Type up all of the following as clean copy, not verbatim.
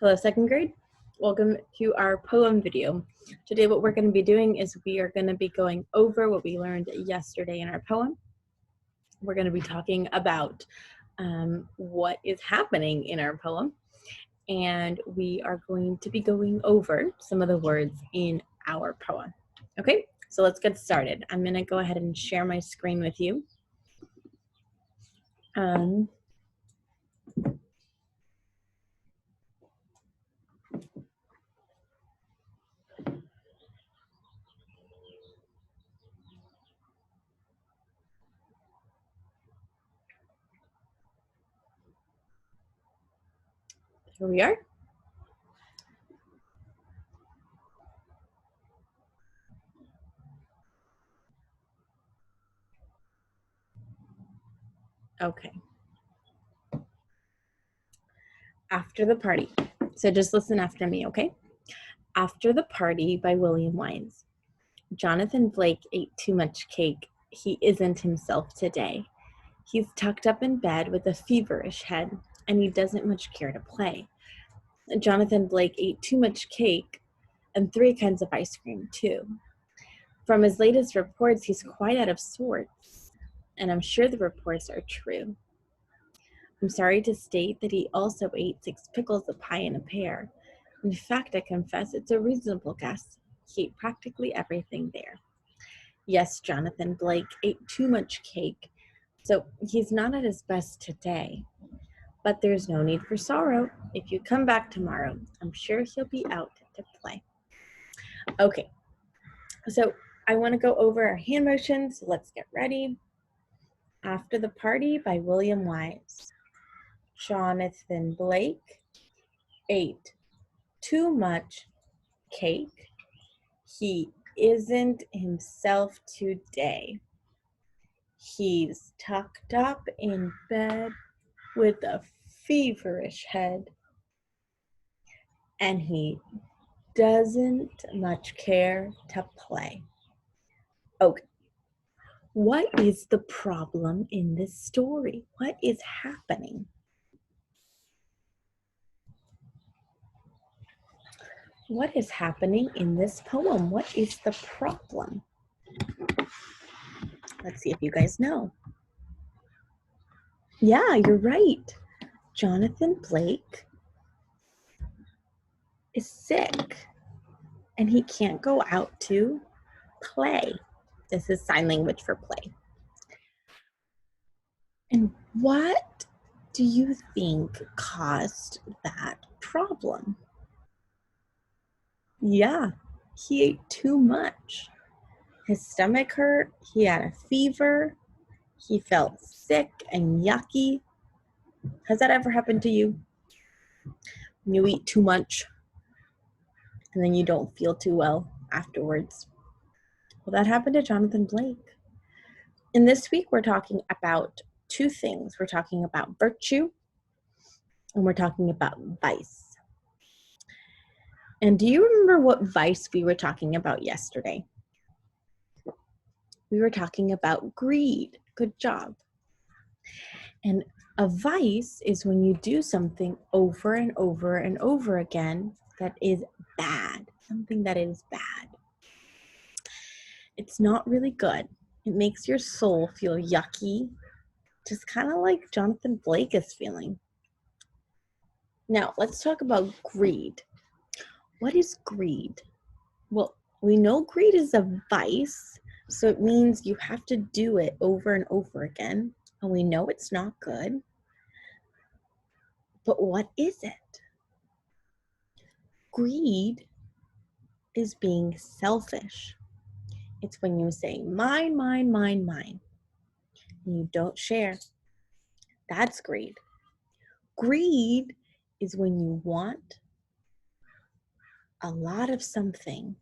Hello, second grade. Welcome to our poem video. Today what we're going to be doing is we are going to be going over what we learned yesterday in our poem. We're going to be talking about what is happening in our poem, and we are going to be going over some of the words in our poem. Okay, so let's get started. I'm going to go ahead and share my screen with you. Here we are. Okay. After the Party. So just listen after me, okay? After the Party by William Wines. Jonathan Blake ate too much cake. He isn't himself today. He's tucked up in bed with a feverish head, and he doesn't much care to play. Jonathan Blake ate too much cake and 3 kinds of ice cream, too. From his latest reports, he's quite out of sorts, and I'm sure the reports are true. I'm sorry to state that he also ate 6 pickles, a pie, and a pear. In fact, I confess it's a reasonable guess. He ate practically everything there. Yes, Jonathan Blake ate too much cake, so he's not at his best today. But there's no need for sorrow. If you come back tomorrow, I'm sure he'll be out to play. Okay, so I want to go over our hand motions. So let's get ready. After the Party by William Wines. Jonathan Blake ate too much cake. He isn't himself today. He's tucked up in bed with a feverish head, and he doesn't much care to play. Okay, what is the problem in this story? What is happening? What is happening in this poem? What is the problem? Let's see if you guys know. Yeah, you're right. Jonathan Blake is sick and he can't go out to play. This is sign language for play. And what do you think caused that problem? Yeah, he ate too much. His stomach hurt, he had a fever, he felt sick and yucky. Has that ever happened to you? When you eat too much and then you don't feel too well afterwards? Well, that happened to Jonathan Blake. And this week we're talking about 2 things. We're talking about virtue and we're talking about vice. And do you remember what vice we were talking about yesterday? We were talking about greed. Good job. And a vice is when you do something over and over and over again that is bad, something that is bad. It's not really good. It makes your soul feel yucky, just kind of like Jonathan Blake is feeling. Now, let's talk about greed. What is greed? Well, we know greed is a vice, so it means you have to do it over and over again, and we know it's not good. But what is it? Greed is being selfish. It's when you say mine, mine, mine, mine, and you don't share. That's greed. Greed is when you want a lot of something,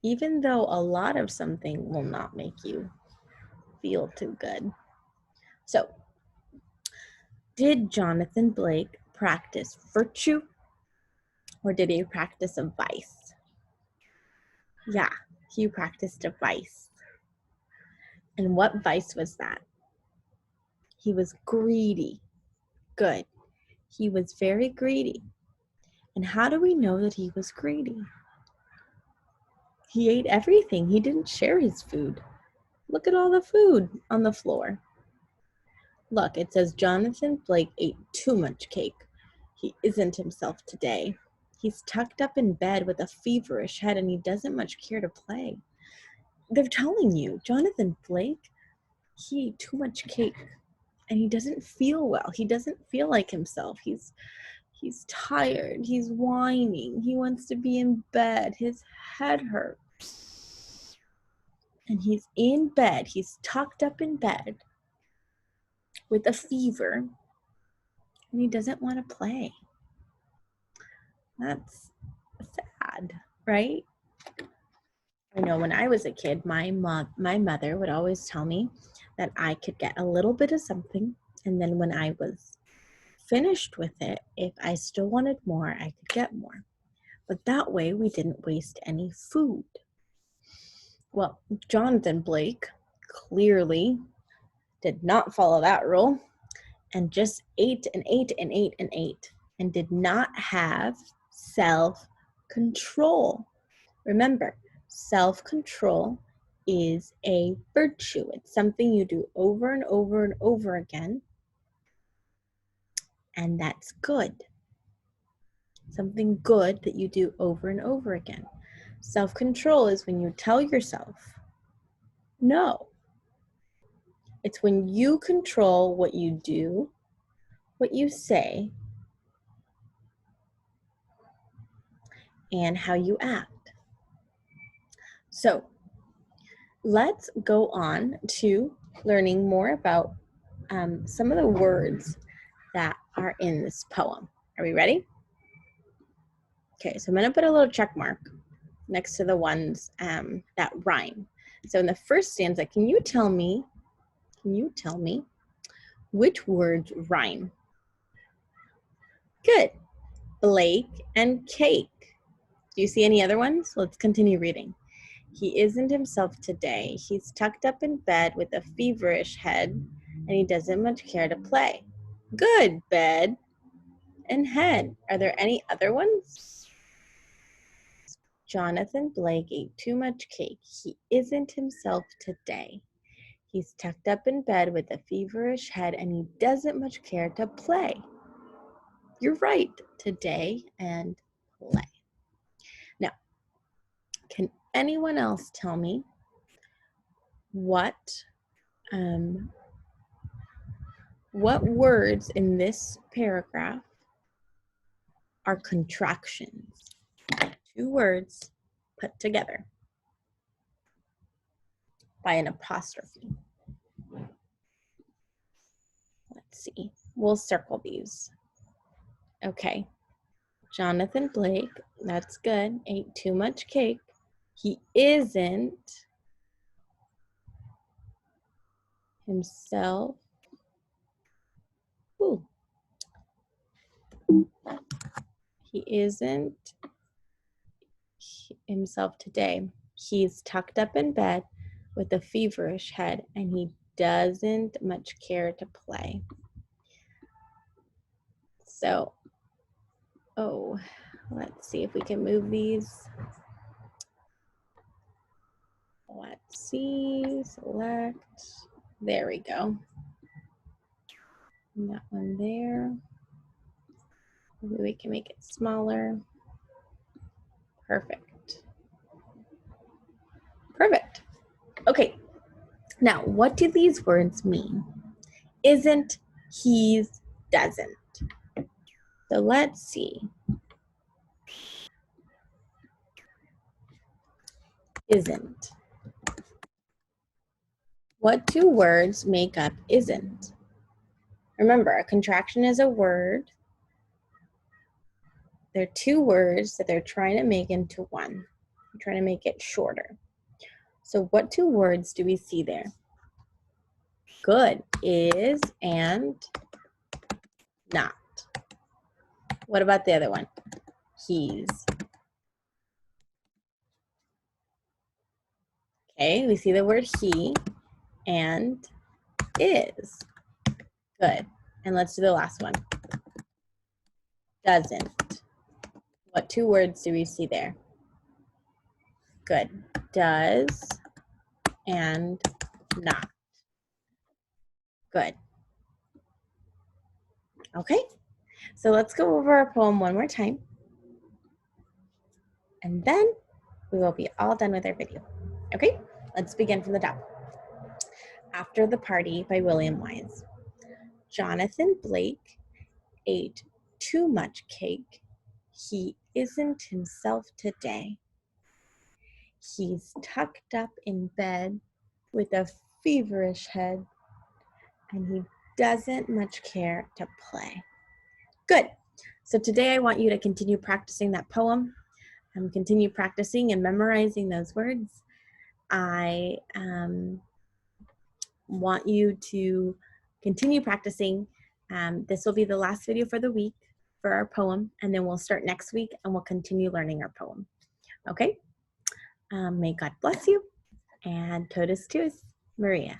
even though a lot of something will not make you feel too good. So, did Jonathan Blake practice virtue or did he practice a vice? Yeah, he practiced a vice. And what vice was that? He was greedy. Good. He was very greedy. And how do we know that he was greedy? He ate everything. He didn't share his food. Look at all the food on the floor. Look, it says Jonathan Blake ate too much cake. He isn't himself today. He's tucked up in bed with a feverish head and he doesn't much care to play. They're telling you, Jonathan Blake, he ate too much cake and he doesn't feel well. He doesn't feel like himself. He's tired. He's whining. He wants to be in bed. His head hurts. And he's in bed. He's tucked up in bed with a fever and he doesn't want to play. That's sad, right? I know when I was a kid, my mother would always tell me that I could get a little bit of something, and then when I was finished with it, if I still wanted more, I could get more. But that way, we didn't waste any food. Well, Jonathan Blake clearly did not follow that rule and just ate and ate and ate and ate and did not have self-control. Remember, self-control is a virtue. It's something you do over and over and over again, and that's good. Something good that you do over and over again. Self-control is when you tell yourself no. It's when you control what you do, what you say, and how you act. So let's go on to learning more about some of the words that are in this poem. Are we ready? Okay, so I'm going to put a little check mark next to the ones that rhyme. So in the first stanza, can you tell me which words rhyme? Good. Blake and cake. Do you see any other ones? Let's continue reading. He isn't himself today. He's tucked up in bed with a feverish head, and he doesn't much care to play. Good, bed and head. Are there any other ones? Jonathan Blake ate too much cake. He isn't himself today. He's tucked up in bed with a feverish head, and he doesn't much care to play. You're right, today and play. Now, can anyone else tell me what words in this paragraph are contractions? Two words put together by an apostrophe. Let's see. We'll circle these. Okay. Jonathan Blake, that's good, ate too much cake. He isn't himself. Ooh. He isn't himself today. He's tucked up in bed with a feverish head, and he doesn't much care to play. So, let's see if we can move these. Let's see, select. There we go. And that one there. Maybe we can make it smaller. Perfect. Perfect. Okay. Now, what do these words mean? Isn't, he's, doesn't. So let's see. Isn't. What two words make up isn't? Remember, a contraction is a word. They're two words that they're trying to make into one. They're trying to make it shorter. So what two words do we see there? Good. Is and not. What about the other one? He's. Okay, we see the word he and is. Good. And let's do the last one. doesn't. What two words do we see there? Good. Does and not. Good. Okay, so let's go over our poem one more time. And then we will be all done with our video. Okay, let's begin from the top. After the Party by William Lyons. Jonathan Blake ate too much cake. He isn't himself today. He's tucked up in bed with a feverish head, and he doesn't much care to play. Good. So today I want you to continue practicing that poem. Continue practicing and memorizing those words. I want you to continue practicing. This will be the last video for the week for our poem, and then we'll start next week and we'll continue learning our poem. Okay? May God bless you, and totus tuus, Maria.